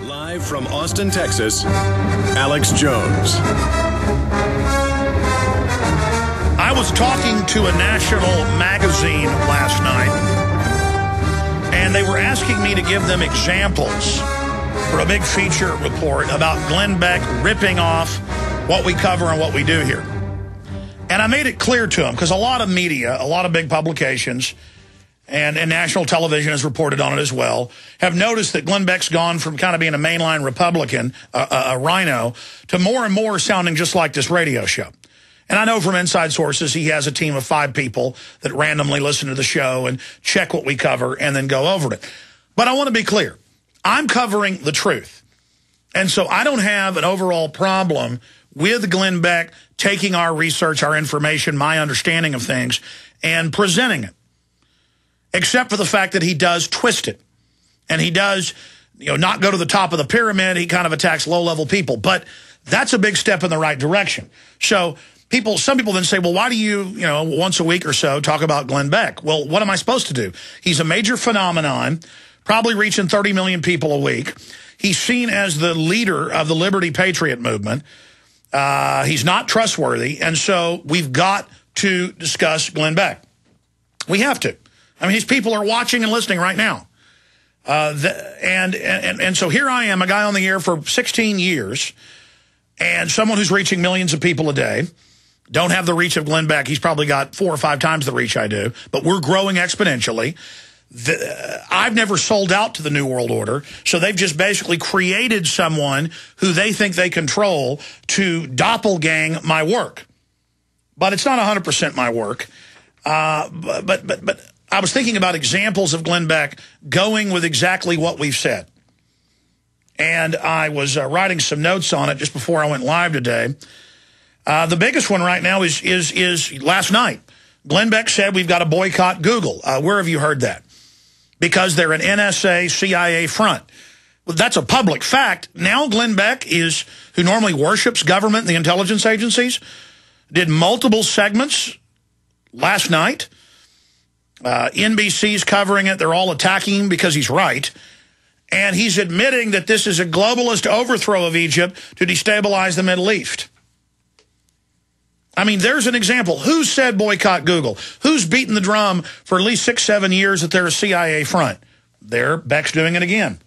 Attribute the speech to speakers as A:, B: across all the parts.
A: Live from Austin, Texas, Alex Jones.
B: I was talking to a national magazine last night, and they were asking me to give them examples for a big feature report about Glenn Beck ripping off what we cover and what we do here. And I made it clear to them, because a lot of media, a lot of big publications, and national television has reported on it as well, have noticed that Glenn Beck's gone from kind of being a mainline Republican, a rhino, to more and more sounding just like this radio show. And I know from inside sources he has a team of 5 people that randomly listen to the show and check what we cover and then go over it. But I want to be clear. I'm covering the truth. And so I don't have an overall problem with Glenn Beck taking our research, our information, my understanding of things, and presenting it. Except for the fact that he does twist it. And he does, not go to the top of the pyramid. He kind of attacks low-level people. But that's a big step in the right direction. So some people then say, well, why do you, once a week or so talk about Glenn Beck? Well, what am I supposed to do? He's a major phenomenon, probably reaching 30 million people a week. He's seen as the leader of the Liberty Patriot movement. He's not trustworthy, and so we've got to discuss Glenn Beck. We have to. I mean, his people are watching and listening right now. And so here I am, a guy on the air for 16 years, and someone who's reaching millions of people a day. Don't have the reach of Glenn Beck. He's probably got 4 or 5 times the reach I do, but we're growing exponentially. I've never sold out to the New World Order, so they've just basically created someone who they think they control to doppelgang my work. But it's not 100% my work. But I was thinking about examples of Glenn Beck going with exactly what we've said. And I was writing some notes on it just before I went live today. The biggest one right now is last night. Glenn Beck said we've got to boycott Google. Where have you heard that? Because they're an NSA, CIA front. Well, that's a public fact. Now Glenn Beck who normally worships government and the intelligence agencies, did multiple segments last night. NBC's covering it. They're all attacking him because he's right. And he's admitting that this is a globalist overthrow of Egypt to destabilize the Middle East. I mean, there's an example. Who said boycott Google? Who's beaten the drum for at least 6-7 years that they're a CIA front? Beck's doing it again.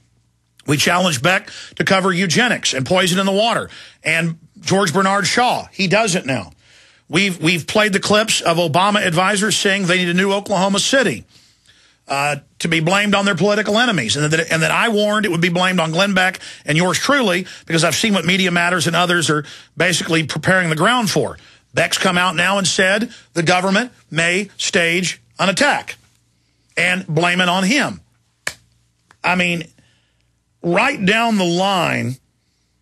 B: We challenged Beck to cover eugenics and poison in the water. And George Bernard Shaw, he does it now. We've played the clips of Obama advisors saying they need a new Oklahoma City to be blamed on their political enemies. And that I warned it would be blamed on Glenn Beck and yours truly, because I've seen what Media Matters and others are basically preparing the ground for. Beck's come out now and said the government may stage an attack and blame it on him. I mean, right down the line,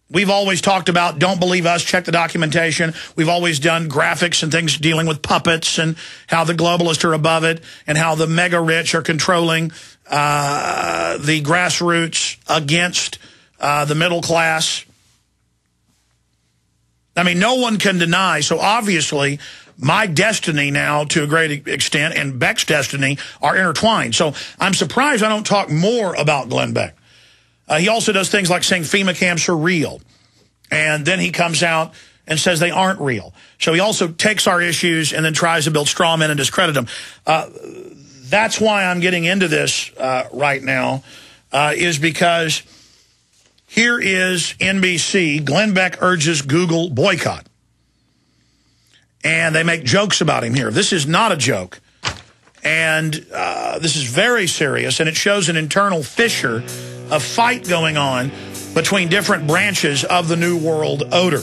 B: we've always talked about don't believe us, check the documentation. We've always done graphics and things dealing with puppets and how the globalists are above it and how the mega rich are controlling the grassroots against the middle class. I mean, no one can deny. So obviously, my destiny now, to a great extent, and Beck's destiny are intertwined. So I'm surprised I don't talk more about Glenn Beck. He also does things like saying FEMA camps are real. And then he comes out and says they aren't real. So he also takes our issues and then tries to build straw men and discredit them. That's why I'm getting into this right now, is because here is NBC. Glenn Beck urges Google boycott. And they make jokes about him here. This is not a joke. And this is very serious. And it shows an internal fissure, a fight going on between different branches of the New World Order.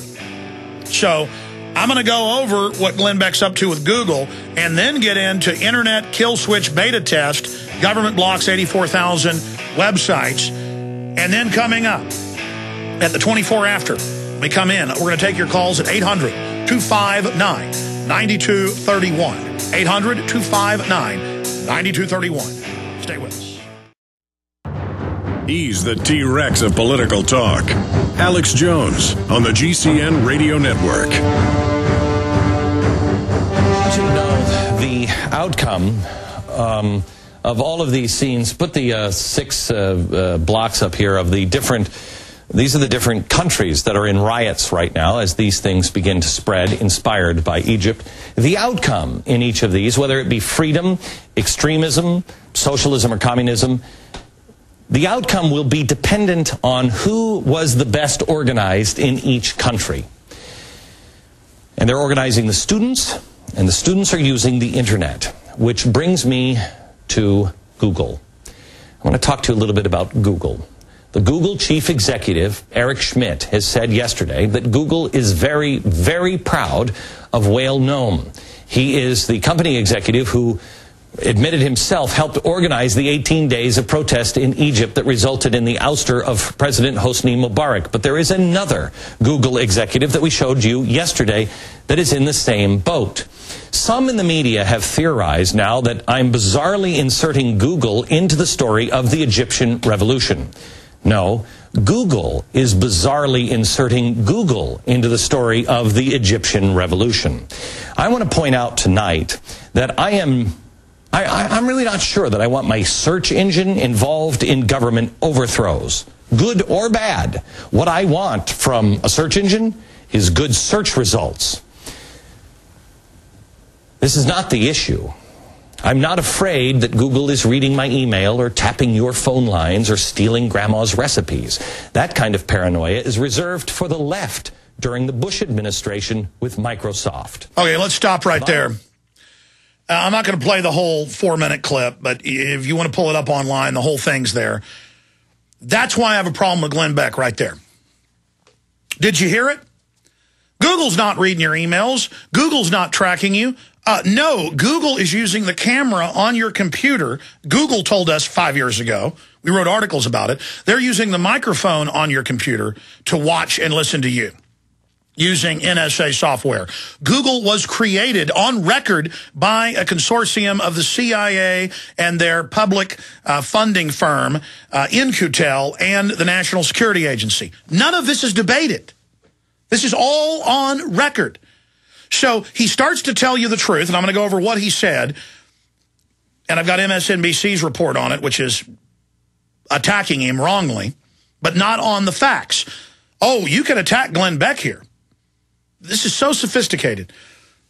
B: So I'm going to go over what Glenn Beck's up to with Google and then get into internet kill switch beta test. Government blocks 84,000 websites. And then coming up at the 24 after, we come in. We're going to take your calls at 800-259-9231. 800-259-9231. Stay with us.
A: He's the T-Rex of political talk. Alex Jones on the GCN Radio Network.
C: To know the outcome of all of these scenes, put the 6 blocks up here of the different These are the different countries that are in riots right now as these things begin to spread, inspired by Egypt. The outcome in each of these, whether it be freedom, extremism, socialism, or communism, the outcome will be dependent on who was the best organized in each country. And they're organizing the students, and the students are using the internet, which brings me to Google. I want to talk to you a little bit about Google. The Google chief executive, Eric Schmidt, has said yesterday that Google is very, very proud of Whale Nome. He is the company executive who admitted himself helped organize the 18 days of protest in Egypt that resulted in the ouster of President Hosni Mubarak. But there is another Google executive that we showed you yesterday that is in the same boat. Some in the media have theorized now that I'm bizarrely inserting Google into the story of the Egyptian revolution. No, Google is bizarrely inserting Google into the story of the Egyptian revolution. I want to point out tonight that I'm really not sure that I want my search engine involved in government overthrows, good or bad. What I want from a search engine is good search results. This is not the issue. I'm not afraid that Google is reading my email or tapping your phone lines or stealing grandma's recipes. That kind of paranoia is reserved for the left during the Bush administration with Microsoft.
B: Okay, let's stop right there. I'm not going to play the whole 4-minute clip, but if you want to pull it up online, the whole thing's there. That's why I have a problem with Glenn Beck right there. Did you hear it? Google's not reading your emails. Google's not tracking you. No, Google is using the camera on your computer. Google told us 5 years ago. We wrote articles about it. They're using the microphone on your computer to watch and listen to you using NSA software. Google was created on record by a consortium of the CIA and their public funding firm, In-Q-Tel, and the National Security Agency. None of this is debated. This is all on record. So he starts to tell you the truth, and I'm going to go over what he said, and I've got MSNBC's report on it, which is attacking him wrongly, but not on the facts. Oh, you can attack Glenn Beck here. This is so sophisticated,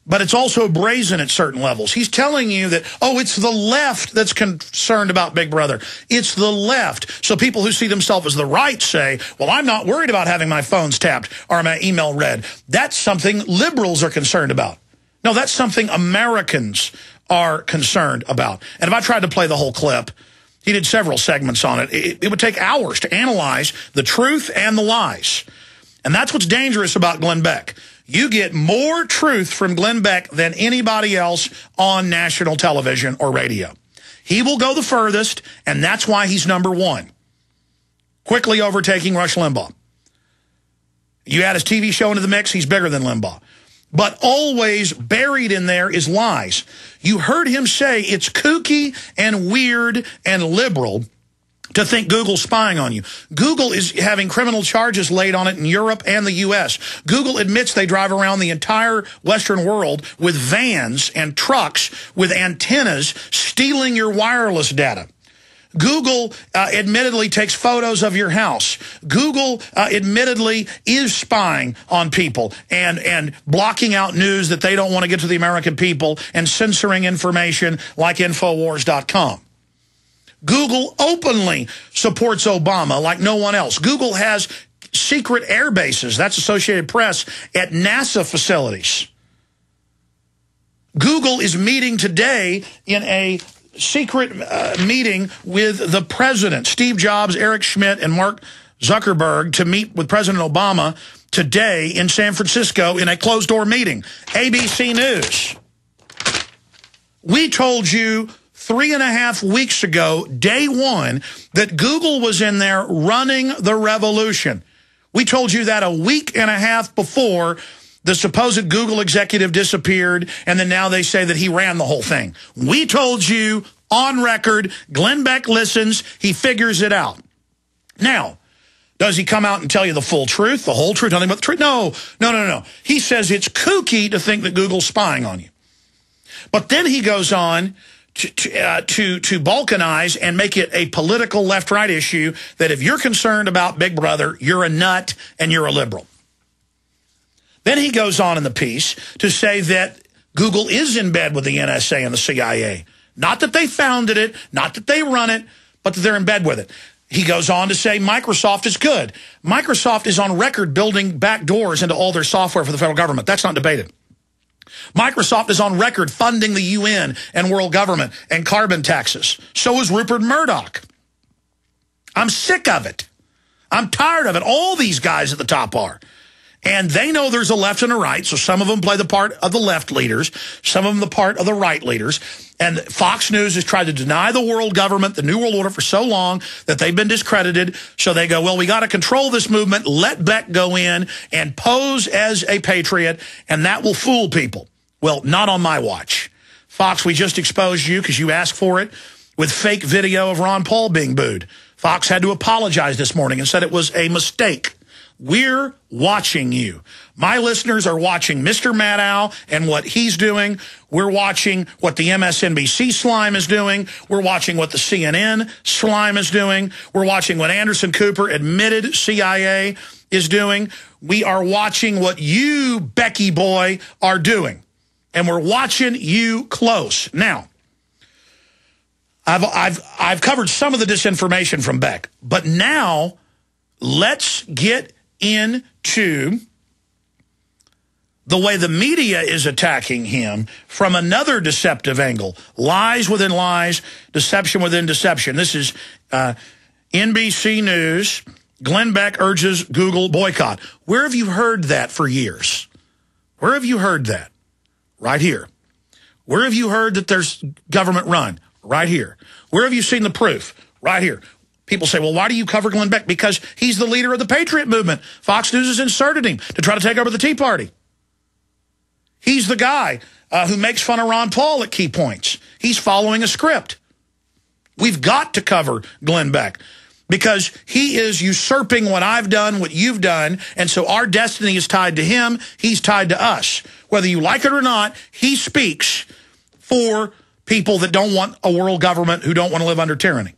B: but it's also brazen at certain levels. He's telling you that, oh, it's the left that's concerned about Big Brother. It's the left. So people who see themselves as the right say, well, I'm not worried about having my phones tapped or my email read. That's something liberals are concerned about. No, that's something Americans are concerned about. And if I tried to play the whole clip, he did several segments on it. It would take hours to analyze the truth and the lies. And that's what's dangerous about Glenn Beck. You get more truth from Glenn Beck than anybody else on national television or radio. He will go the furthest, and that's why he's #1. Quickly overtaking Rush Limbaugh. You add his TV show into the mix, he's bigger than Limbaugh. But always buried in there is lies. You heard him say it's kooky and weird and liberal to think Google's spying on you. Google is having criminal charges laid on it in Europe and the U.S. Google admits they drive around the entire Western world with vans and trucks with antennas stealing your wireless data. Google admittedly takes photos of your house. Google admittedly is spying on people and blocking out news that they don't want to get to the American people and censoring information like Infowars.com. Google openly supports Obama like no one else. Google has secret air bases, that's Associated Press, at NASA facilities. Google is meeting today in a secret meeting with the president, Steve Jobs, Eric Schmidt, and Mark Zuckerberg, to meet with President Obama today in San Francisco in a closed-door meeting. ABC News. We told you 3.5 weeks ago, day one, that Google was in there running the revolution. We told you that a week and a half before the supposed Google executive disappeared, and then now they say that he ran the whole thing. We told you on record, Glenn Beck listens, he figures it out. Now, does he come out and tell you the full truth, the whole truth, nothing but the truth? No. He says it's kooky to think that Google's spying on you. But then he goes on to balkanize and make it a political left-right issue that if you're concerned about Big Brother, you're a nut and you're a liberal. Then he goes on in the piece to say that Google is in bed with the NSA and the CIA. Not that they founded it, not that they run it, but that they're in bed with it. He goes on to say Microsoft is good. Microsoft is on record building back doors into all their software for the federal government. That's not debated. Microsoft is on record funding the UN and world government and carbon taxes. So is Rupert Murdoch. I'm sick of it. I'm tired of it. All these guys at the top are. And they know there's a left and a right, so some of them play the part of the left leaders, some of them the part of the right leaders. And Fox News has tried to deny the world government, the New World Order, for so long that they've been discredited. So they go, well, we got to control this movement, let Beck go in and pose as a patriot, and that will fool people. Well, not on my watch. Fox, we just exposed you because you asked for it with fake video of Ron Paul being booed. Fox had to apologize this morning and said it was a mistake. We're watching you. My listeners are watching Mr. Maddow and what he's doing. We're watching what the MSNBC slime is doing. We're watching what the CNN slime is doing. We're watching what Anderson Cooper, admitted CIA, is doing. We are watching what you, Becky boy, are doing. And we're watching you close. Now, I've covered some of the disinformation from Beck, but now let's get into the way the media is attacking him from another deceptive angle. Lies within lies, deception within deception. This is NBC News. Glenn Beck urges Google boycott. Where have you heard that for years? Where have you heard that? Right here. Where have you heard that there's government run? Right here. Where have you seen the proof? Right here. People say, well, why do you cover Glenn Beck? Because he's the leader of the Patriot movement. Fox News has inserted him to try to take over the Tea Party. He's the guy who makes fun of Ron Paul at key points. He's following a script. We've got to cover Glenn Beck because he is usurping what I've done, what you've done, and so our destiny is tied to him. He's tied to us. Whether you like it or not, he speaks for people that don't want a world government, who don't want to live under tyranny.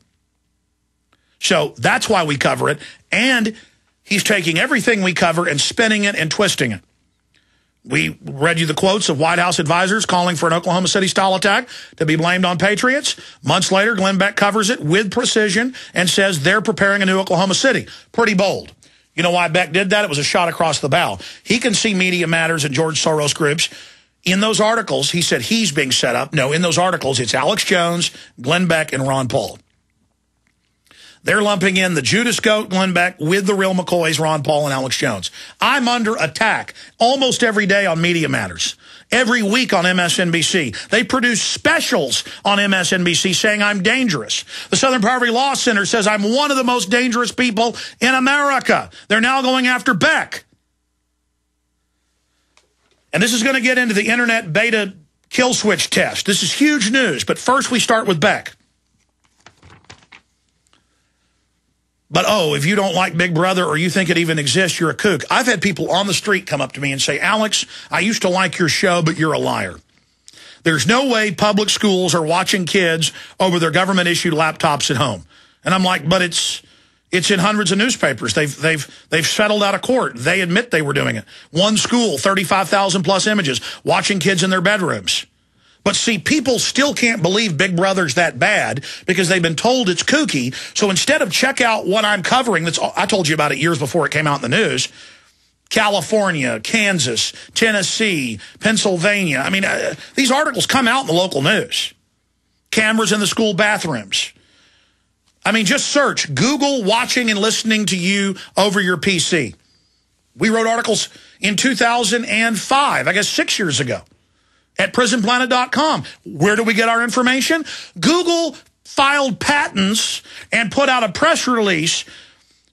B: So that's why we cover it. And he's taking everything we cover and spinning it and twisting it. We read you the quotes of White House advisors calling for an Oklahoma City-style attack to be blamed on patriots. Months later, Glenn Beck covers it with precision and says they're preparing a new Oklahoma City. Pretty bold. You know why Beck did that? It was a shot across the bow. He can see Media Matters and George Soros groups. In those articles, he said he's being set up. No, in those articles, it's Alex Jones, Glenn Beck, and Ron Paul. They're lumping in the Judas Goat, Glenn Beck, with the real McCoys, Ron Paul and Alex Jones. I'm under attack almost every day on Media Matters. Every week on MSNBC. They produce specials on MSNBC saying I'm dangerous. The Southern Poverty Law Center says I'm one of the most dangerous people in America. They're now going after Beck. And this is going to get into the internet beta kill switch test. This is huge news, but first we start with Beck. But, oh, if you don't like Big Brother or you think it even exists, you're a kook. I've had people on the street come up to me and say, Alex, I used to like your show, but you're a liar. There's no way public schools are watching kids over their government-issued laptops at home. And I'm like, but it's in hundreds of newspapers. They've settled out of court. They admit they were doing it. One school, 35,000-plus images, watching kids in their bedrooms. But see, people still can't believe Big Brother's that bad because they've been told it's kooky. So instead of check out what I'm covering, I told you about it years before it came out in the news, California, Kansas, Tennessee, Pennsylvania. I mean, these articles come out in the local news. Cameras in the school bathrooms. I mean, just search Google watching and listening to you over your PC. We wrote articles in 2005, I guess 6 years ago. At prisonplanet.com. Where do we get our information? Google filed patents and put out a press release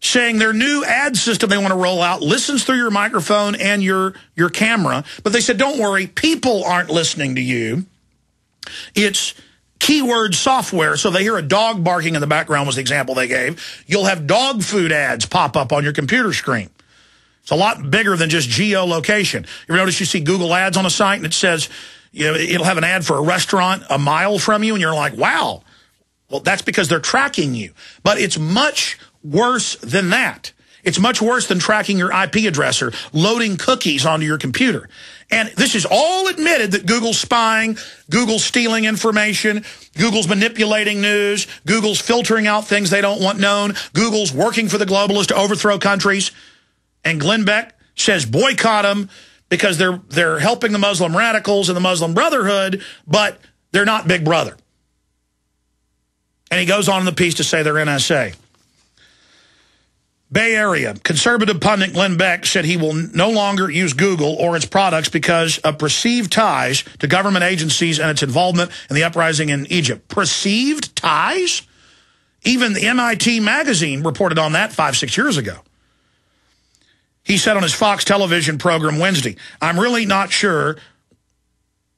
B: saying their new ad system they want to roll out listens through your microphone and your camera. But they said, don't worry, people aren't listening to you. It's keyword software. So they hear a dog barking in the background was the example they gave. You'll have dog food ads pop up on your computer screen. It's a lot bigger than just geolocation. You ever notice you see Google ads on a site and it says, it'll have an ad for a restaurant a mile from you, and you're like, wow. Well, that's because they're tracking you. But it's much worse than that. It's much worse than tracking your IP address or loading cookies onto your computer. And this is all admitted that Google's spying, Google's stealing information, Google's manipulating news, Google's filtering out things they don't want known, Google's working for the globalists to overthrow countries. And Glenn Beck says boycott them because they're helping the Muslim radicals and the Muslim Brotherhood, but they're not Big Brother. And he goes on in the piece to say they're NSA. Bay Area conservative pundit Glenn Beck said he will no longer use Google or its products because of perceived ties to government agencies and its involvement in the uprising in Egypt. Perceived ties? Even the MIT magazine reported on that 5-6 years ago. He said on his Fox television program Wednesday, I'm really not sure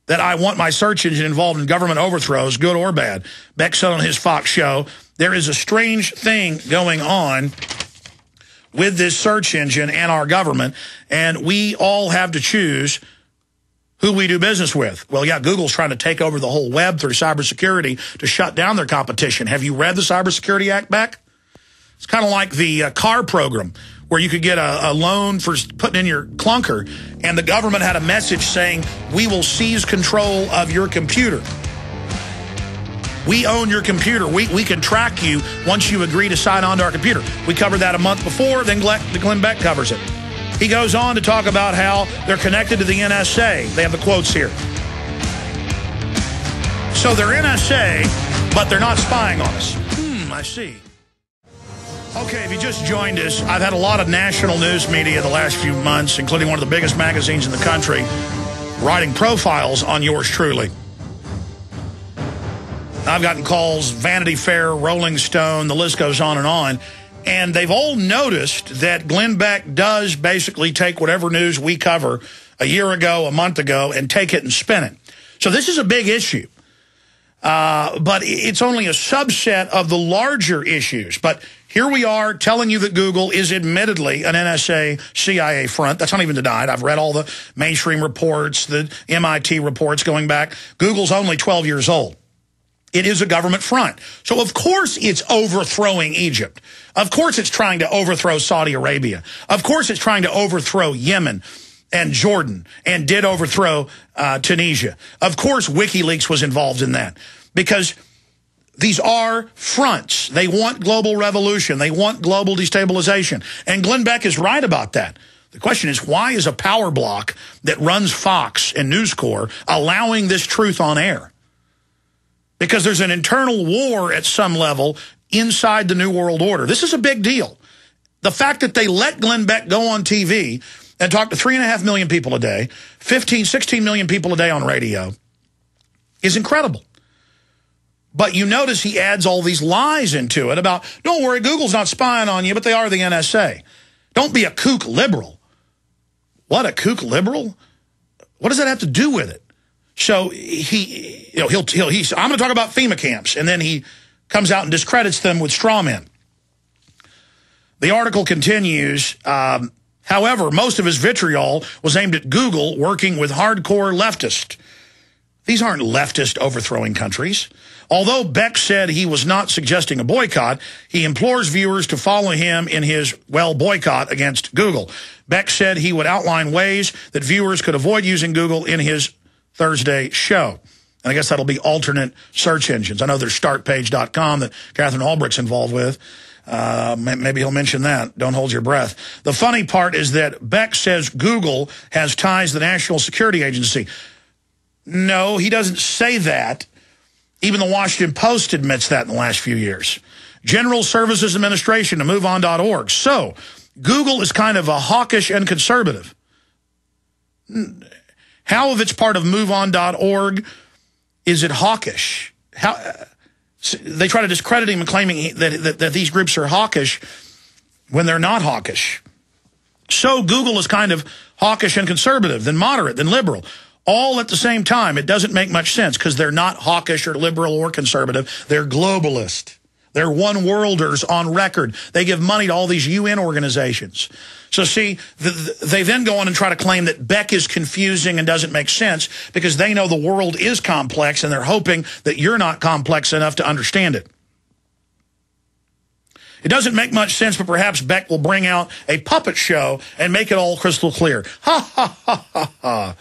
B: that I want my search engine involved in government overthrows, good or bad. Beck said on his Fox show, there is a strange thing going on with this search engine and our government, and we all have to choose who we do business with. Well, yeah, Google's trying to take over the whole web through cybersecurity to shut down their competition. Have you read the Cybersecurity Act, Beck? It's kind of like the car program where you could get a loan for putting in your clunker, and the government had a message saying, we will seize control of your computer. We own your computer. We can track you once you agree to sign on to our computer. We covered that a month before, then Glenn Beck covers it. He goes on to talk about how they're connected to the NSA. They have the quotes here. So they're NSA, but they're not spying on us. I see. Okay, if you just joined us, I've had a lot of national news media the last few months, including one of the biggest magazines in the country, writing profiles on yours truly. I've gotten calls, Vanity Fair, Rolling Stone, the list goes on, and they've all noticed that Glenn Beck does basically take whatever news we cover a year ago, a month ago, and take it and spin it. So this is a big issue. But it's only a subset of the larger issues. But here we are telling you that Google is admittedly an NSA CIA front. That's not even denied. I've read all the mainstream reports, the MIT reports going back. Google's only 12 years old. It is a government front. So, of course, it's overthrowing Egypt. Of course, it's trying to overthrow Saudi Arabia. Of course, it's trying to overthrow Yemen and Jordan, and did overthrow Tunisia. Of course, WikiLeaks was involved in that, because these are fronts. They want global revolution. They want global destabilization. And Glenn Beck is right about that. The question is, why is a power block that runs Fox and News Corp allowing this truth on air? Because there's an internal war at some level inside the New World Order. This is a big deal. The fact that they let Glenn Beck go on TV and talk to 3.5 million people a day, 15, 16 million people a day on radio, is incredible. But you notice he adds all these lies into it about, don't worry, Google's not spying on you, but they are the NSA. Don't be a kook liberal. What, a kook liberal? What does that have to do with it? So he's I'm going to talk about FEMA camps, and then he comes out and discredits them with straw men. The article continues, however, most of his vitriol was aimed at Google working with hardcore leftists. These aren't leftist overthrowing countries. Although Beck said he was not suggesting a boycott, he implores viewers to follow him in his, boycott against Google. Beck said he would outline ways that viewers could avoid using Google in his Thursday show. And I guess that'll be alternate search engines. I know there's startpage.com that Catherine Albrecht's involved with. Maybe he'll mention that. Don't hold your breath. The funny part is that Beck says Google has ties to the National Security Agency. No, he doesn't say that. Even the Washington Post admits that in the last few years. General Services Administration to MoveOn.org. So, Google is kind of a hawkish and conservative. How, if it's part of MoveOn.org, is it hawkish? How they try to discredit him and claiming that these groups are hawkish when they're not hawkish. So Google is kind of hawkish and conservative, then moderate, then liberal. All at the same time. It doesn't make much sense because they're not hawkish or liberal or conservative. They're globalist. They're one-worlders on record. They give money to all these UN organizations. So see, they then go on and try to claim that Beck is confusing and doesn't make sense because they know the world is complex and they're hoping that you're not complex enough to understand it. It doesn't make much sense, but perhaps Beck will bring out a puppet show and make it all crystal clear. Ha, ha, ha, ha, ha.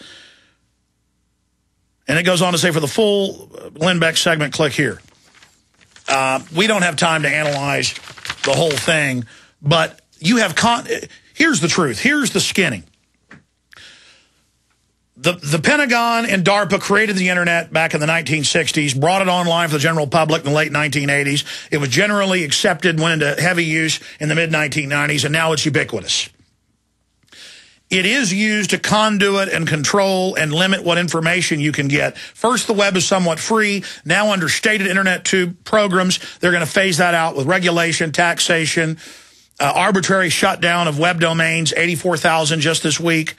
B: And it goes on to say, for the full Glenn Beck segment, click here. We don't have time to analyze the whole thing, but you have here's the truth. Here's the skinning. The Pentagon and DARPA created the internet back in the 1960s, brought it online for the general public in the late 1980s. It was generally accepted, went into heavy use in the mid-1990s, and now it's ubiquitous. It is used to conduit and control and limit what information you can get. First, the web is somewhat free. Now, under stated Internet Tube programs, they're going to phase that out with regulation, taxation, arbitrary shutdown of web domains, 84,000 just this week.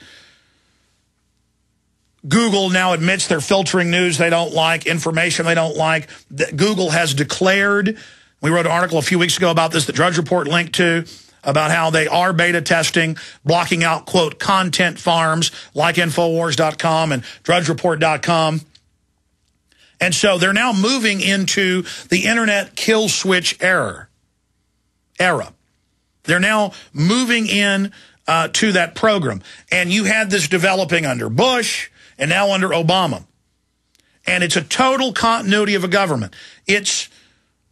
B: Google now admits they're filtering news they don't like, information they don't like. Google has declared, we wrote an article a few weeks ago about this that Drudge Report linked to, about how they are beta testing, blocking out, quote, content farms like Infowars.com and DrudgeReport.com. And so they're now moving into the internet kill switch era. They're now moving in to that program. And you had this developing under Bush and now under Obama. And it's a total continuity of a government. It's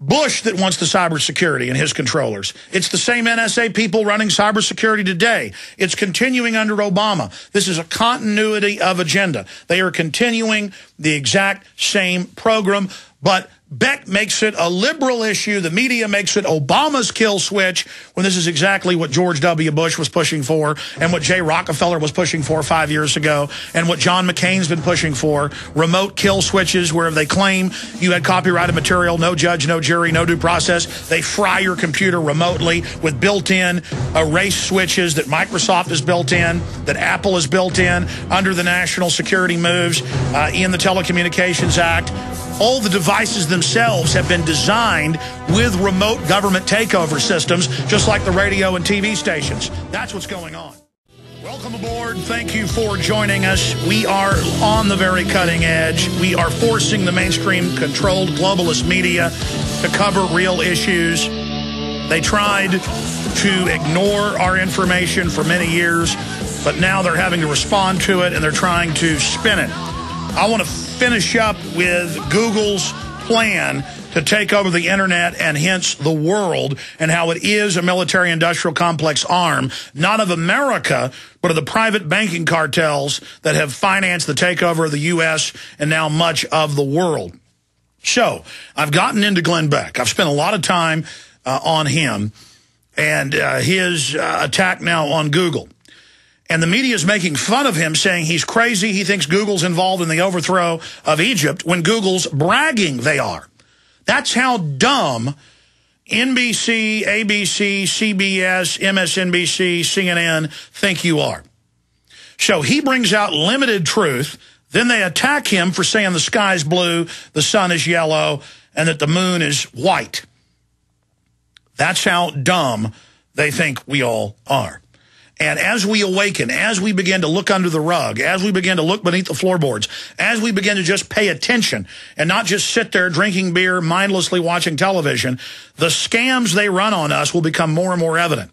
B: Bush that wants the cybersecurity and his controllers. It's the same NSA people running cybersecurity today. It's continuing under Obama. This is a continuity of agenda. They are continuing the exact same program, but Beck makes it a liberal issue. The media makes it Obama's kill switch, when this is exactly what George W. Bush was pushing for and what Jay Rockefeller was pushing for 5 years ago and what John McCain's been pushing for. Remote kill switches where they claim you had copyrighted material, no judge, no jury, no due process. They fry your computer remotely with built-in erase switches that Microsoft has built in, that Apple has built in under the national security moves in the Telecommunications Act. All the devices themselves have been designed with remote government takeover systems, just like the radio and TV stations. That's what's going on. Welcome aboard. Thank you for joining us. We are on the very cutting edge. We are forcing the mainstream controlled globalist media to cover real issues. They tried to ignore our information for many years, but now they're having to respond to it, and they're trying to spin it. I want to finish up with Google's plan to take over the internet and hence the world, and how it is a military-industrial complex arm, not of America, but of the private banking cartels that have financed the takeover of the U.S. and now much of the world. So I've gotten into Glenn Beck. I've spent a lot of time on him and his attack now on Google. And the media is making fun of him, saying he's crazy. He thinks Google's involved in the overthrow of Egypt, when Google's bragging they are. That's how dumb NBC, ABC, CBS, MSNBC, CNN think you are. So he brings out limited truth. Then they attack him for saying the sky's blue, the sun is yellow, and that the moon is white. That's how dumb they think we all are. And as we awaken, as we begin to look under the rug, as we begin to look beneath the floorboards, as we begin to just pay attention and not just sit there drinking beer, mindlessly watching television, the scams they run on us will become more and more evident.